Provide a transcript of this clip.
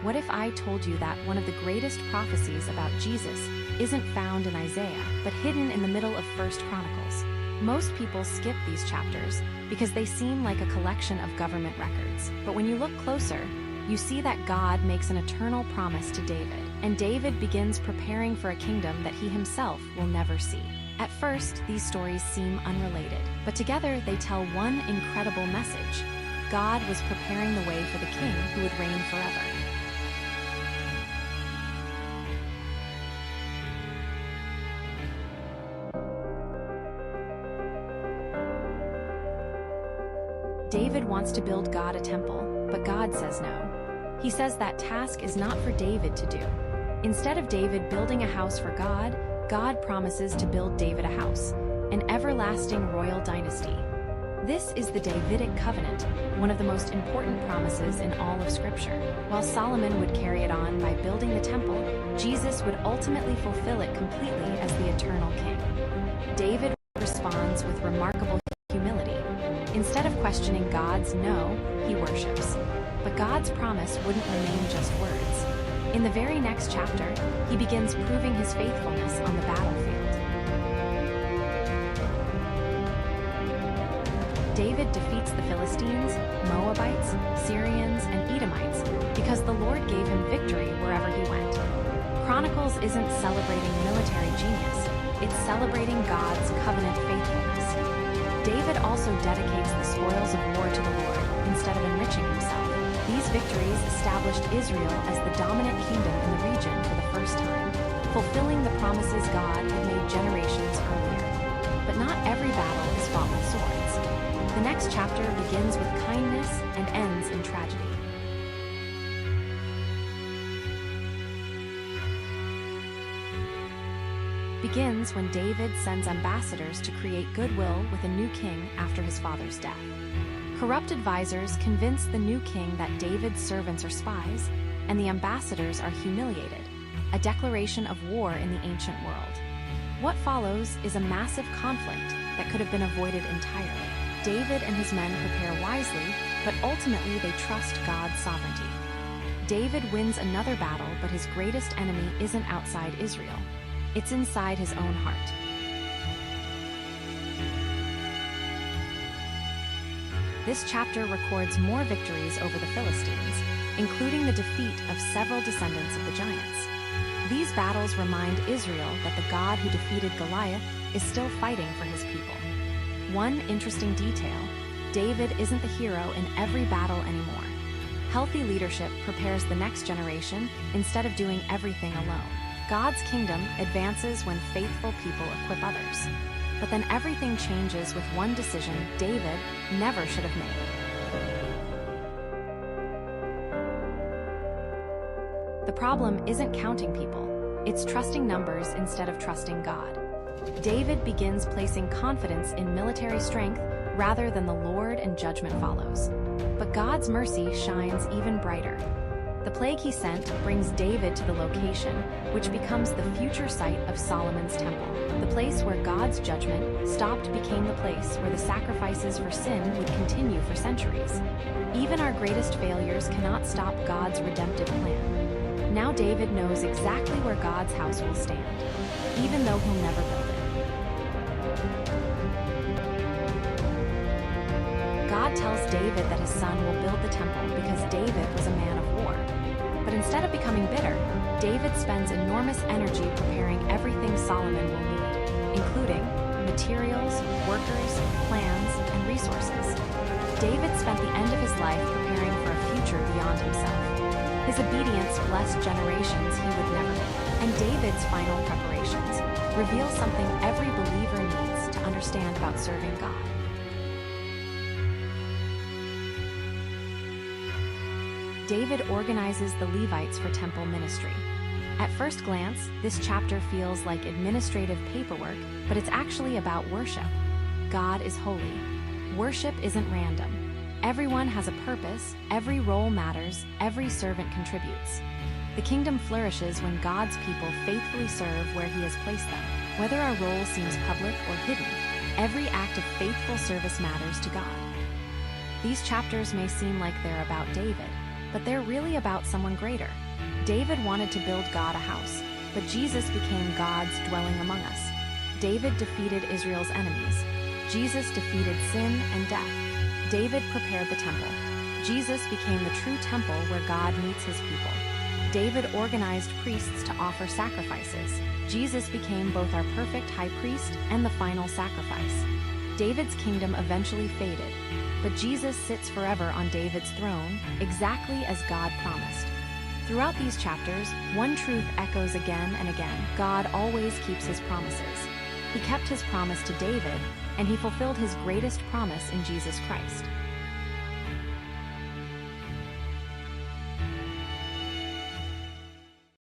What if I told you that one of the greatest prophecies about Jesus isn't found in Isaiah, but hidden in the middle of First Chronicles? Most people skip these chapters because they seem like a collection of government records. But when you look closer, you see that God makes an eternal promise to David, and David begins preparing for a kingdom that he himself will never see. At first, these stories seem unrelated, but together they tell one incredible message. God was preparing the way for the king who would reign forever. David wants to build God a temple, but God says no. He says that task is not for David to do. Instead of David building a house for God, God promises to build David a house, an everlasting royal dynasty. This is the Davidic Covenant, one of the most important promises in all of Scripture. While Solomon would carry it on by building the temple, Jesus would ultimately fulfill it completely as the eternal king. David responds with remarkable humility. Instead of questioning God's no, he worships. But God's promise wouldn't remain just words. In the very next chapter, he begins proving his faithfulness on the battlefield. David defeats the Philistines, Moabites, Syrians, and Edomites because the Lord gave him victory wherever he went. Chronicles isn't celebrating military genius, it's celebrating God's covenant faithfulness. David also dedicates the spoils of war to the Lord instead of enriching himself. These victories established Israel as the dominant kingdom in the region for the first time, fulfilling the promises God had made generations earlier. But not every battle is fought with swords. The next chapter begins with kindness and ends in tragedy. Begins when David sends ambassadors to create goodwill with a new king after his father's death. Corrupt advisors convince the new king that David's servants are spies, and the ambassadors are humiliated, a declaration of war in the ancient world. What follows is a massive conflict that could have been avoided entirely. David and his men prepare wisely, but ultimately they trust God's sovereignty. David wins another battle, but his greatest enemy isn't outside Israel. It's inside his own heart. This chapter records more victories over the Philistines, including the defeat of several descendants of the giants. These battles remind Israel that the God who defeated Goliath is still fighting for his people. One interesting detail, David isn't the hero in every battle anymore. Healthy leadership prepares the next generation instead of doing everything alone. God's kingdom advances when faithful people equip others. But then everything changes with one decision David never should have made. The problem isn't counting people, it's trusting numbers instead of trusting God. David begins placing confidence in military strength rather than the Lord, and judgment follows. But God's mercy shines even brighter. The plague he sent brings David to the location, which becomes the future site of Solomon's temple. The place where God's judgment stopped became the place where the sacrifices for sin would continue for centuries. Even our greatest failures cannot stop God's redemptive plan. Now David knows exactly where God's house will stand, even though he'll never build it. God tells David that his son will build the temple because David was a man of war. But instead of becoming bitter, David spends enormous energy preparing everything Solomon will need, including materials, workers, plans, and resources. David spent the end of his life preparing for a future beyond himself. His obedience blessed generations he would never make. And David's final preparations reveal something every believer needs to understand about serving God. David organizes the Levites for temple ministry. At first glance, this chapter feels like administrative paperwork, but it's actually about worship. God is holy. Worship isn't random. Everyone has a purpose, every role matters, every servant contributes. The kingdom flourishes when God's people faithfully serve where he has placed them. Whether our role seems public or hidden, every act of faithful service matters to God. These chapters may seem like they're about David, but they're really about someone greater. David wanted to build God a house, but Jesus became God's dwelling among us. David defeated Israel's enemies. Jesus defeated sin and death. David prepared the temple. Jesus became the true temple where God meets his people. David organized priests to offer sacrifices. Jesus became both our perfect high priest and the final sacrifice. David's kingdom eventually faded, but Jesus sits forever on David's throne, exactly as God promised. Throughout these chapters, one truth echoes again and again: God always keeps his promises. He kept his promise to David, and he fulfilled his greatest promise in Jesus Christ.